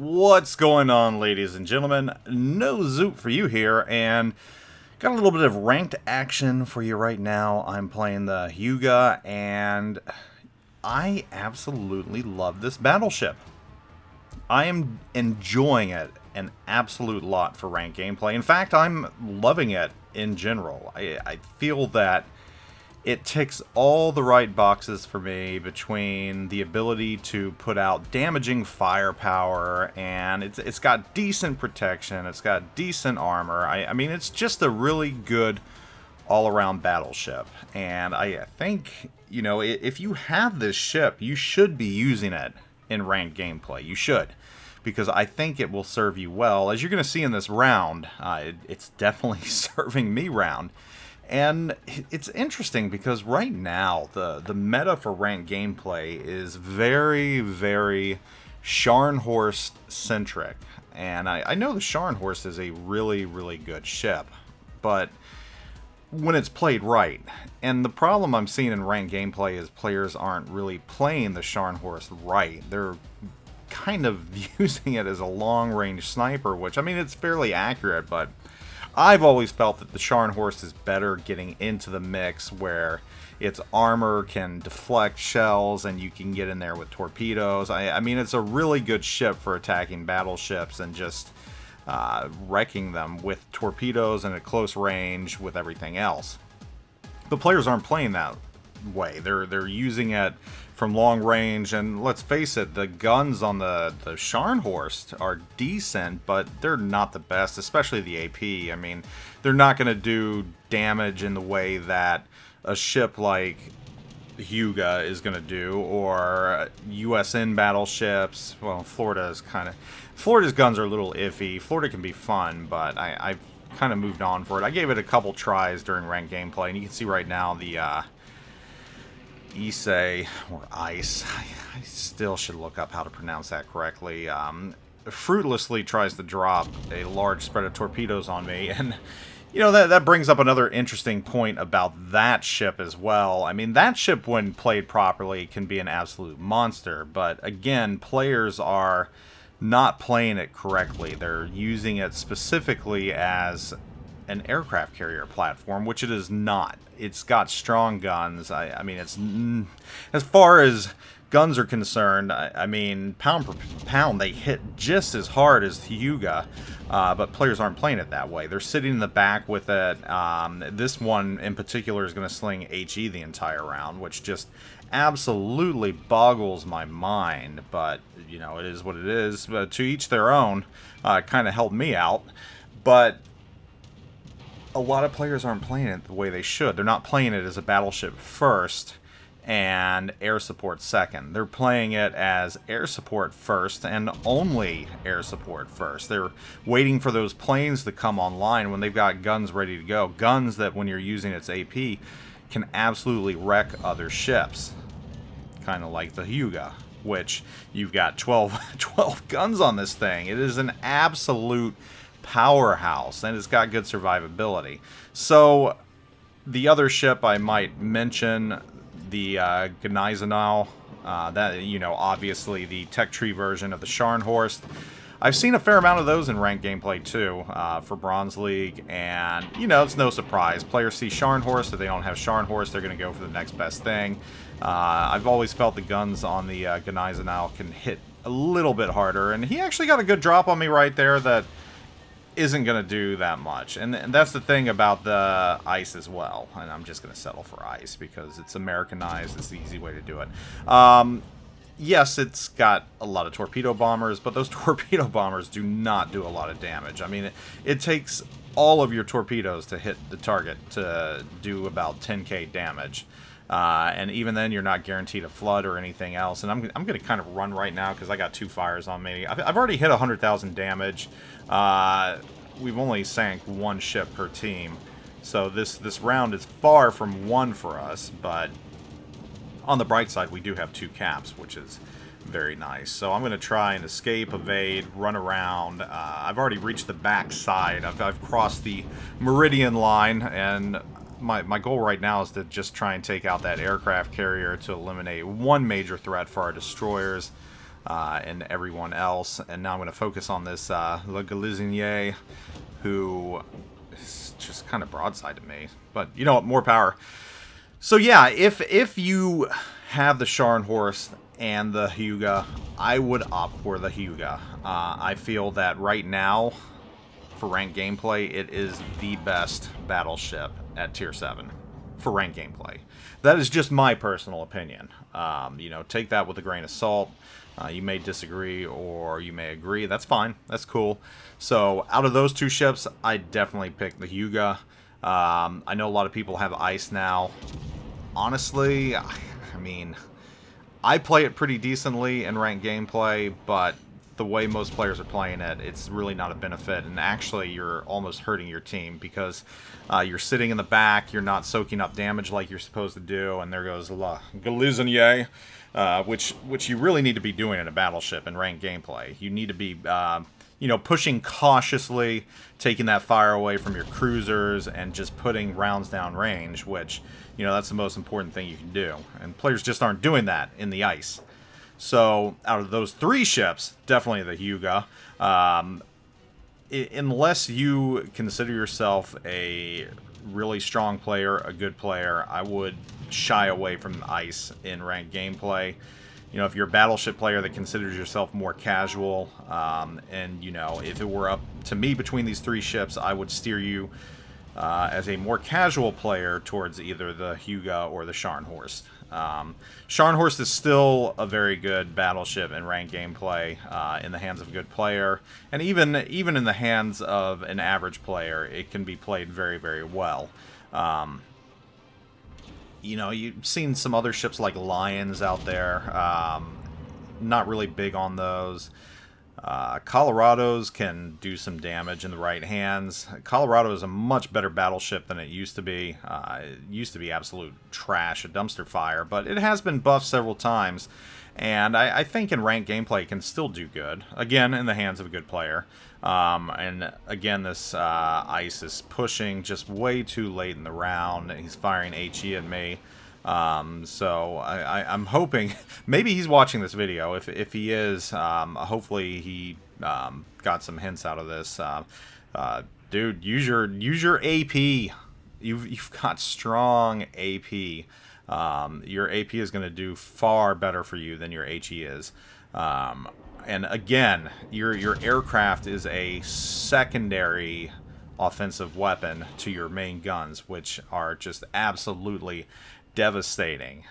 What's going on, ladies and gentlemen? NoZoupForYou here, and got a little bit of ranked action for you right now. I'm playing the Hyuga, and I absolutely love this battleship. I am enjoying it an absolute lot for ranked gameplay. In fact, I'm loving it in general. I feel that it ticks all the right boxes for me between the ability to put out damaging firepower, and it's got decent protection, it's got decent armor. I mean, it's just a really good all-around battleship. And I think, you know, if you have this ship, you should be using it in ranked gameplay. You should. Because I think it will serve you well. As you're going to see in this round, it's definitely serving me round. And it's interesting because right now, the meta for ranked gameplay is very, very Scharnhorst-centric. And I know the Scharnhorst is a really, really good ship, but when it's played right. And the problem I'm seeing in ranked gameplay is players aren't really playing the Scharnhorst right. They're kind of using it as a long-range sniper, which, I mean, it's fairly accurate, but I've always felt that the Scharnhorst is better getting into the mix where its armor can deflect shells and you can get in there with torpedoes. I mean, it's a really good ship for attacking battleships and just wrecking them with torpedoes and at close range with everything else. But players aren't playing that way. They're using it from long range, and let's face it, the guns on the Scharnhorst are decent, but they're not the best, especially the AP. I mean, they're not going to do damage in the way that a ship like Hyuga is going to do, or USN battleships. Well, Florida's guns are a little iffy. Florida can be fun, but I've kind of moved on for it. I gave it a couple tries during ranked gameplay, and you can see right now the Issei, or Ice, I still should look up how to pronounce that correctly, fruitlessly tries to drop a large spread of torpedoes on me, and, you know, that brings up another interesting point about that ship as well. I mean, that ship, when played properly, can be an absolute monster, but, again, players are not playing it correctly. They're using it specifically as an aircraft carrier platform, which it is not. It's got strong guns. I mean, it's as far as guns are concerned, I mean, pound per pound, they hit just as hard as Hyuga, but players aren't playing it that way. They're sitting in the back with it. This one in particular is going to sling HE the entire round, which just absolutely boggles my mind, but, you know, it is what it is. But to each their own. Kind of helped me out, but a lot of players aren't playing it the way they should. They're not playing it as a battleship first and air support second. They're playing it as air support first and only air support first. They're waiting for those planes to come online when they've got guns ready to go. Guns that, when you're using its AP, can absolutely wreck other ships. Kind of like the Hyuga, which you've got 12 guns on this thing. It is an absolute powerhouse, and it's got good survivability. So the other ship I might mention, the Gneisenau, that, you know, obviously the tech tree version of the Scharnhorst. I've seen a fair amount of those in ranked gameplay too, for Bronze League, and, you know, it's no surprise. Players see Scharnhorst. If they don't have Scharnhorst, they're going to go for the next best thing. I've always felt the guns on the Gneisenau can hit a little bit harder, and he actually got a good drop on me right there that isn't going to do that much. And that's the thing about the Ice as well. And I'm just going to settle for Ice because it's Americanized. It's the easy way to do it. Yes, it's got a lot of torpedo bombers, but those torpedo bombers do not do a lot of damage. I mean, it takes all of your torpedoes to hit the target to do about 10k damage. And even then, you're not guaranteed a flood or anything else. And I'm going to kind of run right now because I got 2 fires on me. I've already hit 100,000 damage. We've only sank 1 ship per team. So this round is far from won for us. But on the bright side, we do have 2 caps, which is very nice. So I'm going to try and escape, evade, run around. I've already reached the back side. I've crossed the meridian line, and my goal right now is to just try and take out that aircraft carrier to eliminate one major threat for our destroyers. and everyone else. And now I'm going to focus on this Le Galizinier, who is just kind of broadside to me. But you know what? More power. So yeah, if you have the Scharnhorst and the Hyuga, I would opt for the Hyuga. I feel that right now, for ranked gameplay, it is the best battleship at Tier 7 for ranked gameplay. That is just my personal opinion. You know, take that with a grain of salt. You may disagree or you may agree. That's fine. That's cool. So out of those two ships, I definitely pick the Hyuga. I know a lot of people have ice now. Honestly, I mean, I play it pretty decently in ranked gameplay, but the way most players are playing it, it's really not a benefit. And actually, you're almost hurting your team because you're sitting in the back, you're not soaking up damage like you're supposed to do, and there goes La Galizinier, which you really need to be doing in a battleship in ranked gameplay. You need to be you know, pushing cautiously, taking that fire away from your cruisers, and just putting rounds down range, which, you know, that's the most important thing you can do. And players just aren't doing that in the ice. So, out of those three ships, definitely the Hyuga. Unless you consider yourself a really strong player, a good player, I would shy away from ice in ranked gameplay. You know, if you're a battleship player that considers yourself more casual, and, you know, if it were up to me between these three ships, I would steer you as a more casual player towards either the Hyuga or the Scharnhorst. Scharnhorst is still a very good battleship in ranked gameplay in the hands of a good player, and even in the hands of an average player, it can be played very, very well. You know, you've seen some other ships like Lions out there. Not really big on those. Colorado's can do some damage in the right hands. Colorado is a much better battleship than it used to be. It used to be absolute trash, a dumpster fire, but it has been buffed several times, and I think in ranked gameplay it can still do good. Again, in the hands of a good player. And again, this ice is pushing just way too late in the round. He's firing HE at me. So I'm hoping, maybe he's watching this video. If he is, hopefully he got some hints out of this. Dude, use your AP. You've got strong AP. Your AP is going to do far better for you than your HE is. And again, your aircraft is a secondary offensive weapon to your main guns, which are just absolutely devastating.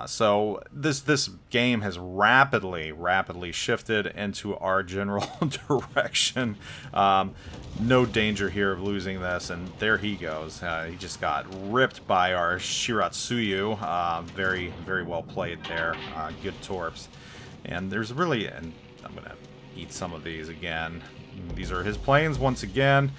So this game has rapidly shifted into our general direction. No danger here of losing this, and there he goes. He just got ripped by our Shiratsuyu. Very, very well played there. Good torps. And there's really, and I'm going to eat some of these again. These are his planes once again.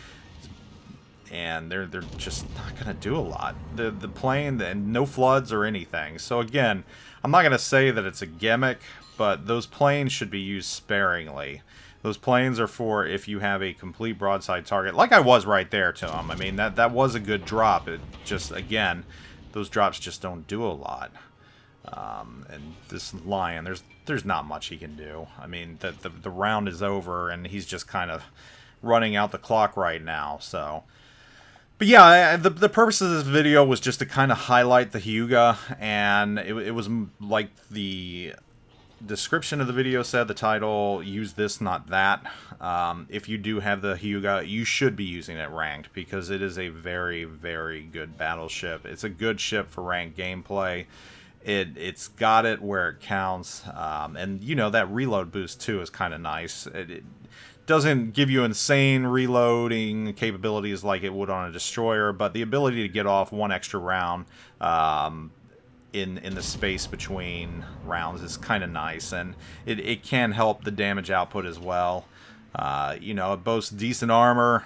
And they're just not going to do a lot. The plane, and no floods or anything. So again, I'm not going to say that it's a gimmick, but those planes should be used sparingly. Those planes are for if you have a complete broadside target, like I was right there to him. I mean, that was a good drop. It just, again, those drops just don't do a lot. And this Lion, there's not much he can do. I mean, the round is over, and he's just kind of running out the clock right now, so... But yeah, the purpose of this video was just to kind of highlight the Hyuga, and it was like the description of the video said, the title, use this, not that. If you do have the Hyuga, you should be using it ranked, because it is a very, very good battleship. It's a good ship for ranked gameplay. It's got it where it counts, and you know, that reload boost too is kind of nice. It doesn't give you insane reloading capabilities like it would on a destroyer, but the ability to get off one extra round in the space between rounds is kind of nice, and it can help the damage output as well. You know, it boasts decent armor,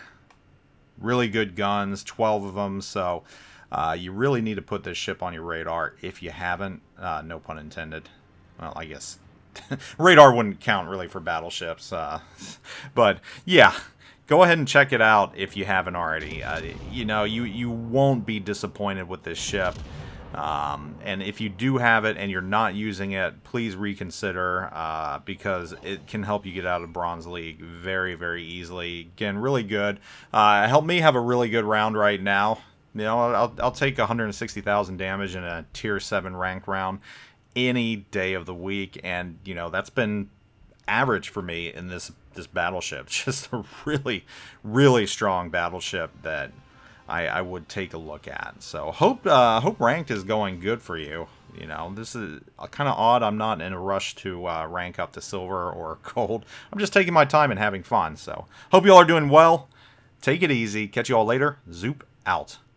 really good guns, 12 of them, so you really need to put this ship on your radar if you haven't. No pun intended. Well, I guess radar wouldn't count really for battleships, but yeah, go ahead and check it out if you haven't already. You know, you won't be disappointed with this ship. And if you do have it and you're not using it, please reconsider, because it can help you get out of Bronze League very, very easily. Again, really good. Help me have a really good round right now. You know, I'll take 160,000 damage in a tier 7 ranked round any day of the week, and you know that's been average for me in this battleship. Just a really, really strong battleship that I would take a look at. So hope ranked is going good for you. You know, this is kind of odd. I'm not in a rush to rank up to silver or gold. I'm just taking my time and having fun. So hope you all are doing well. Take it easy. Catch you all later. Zoop out.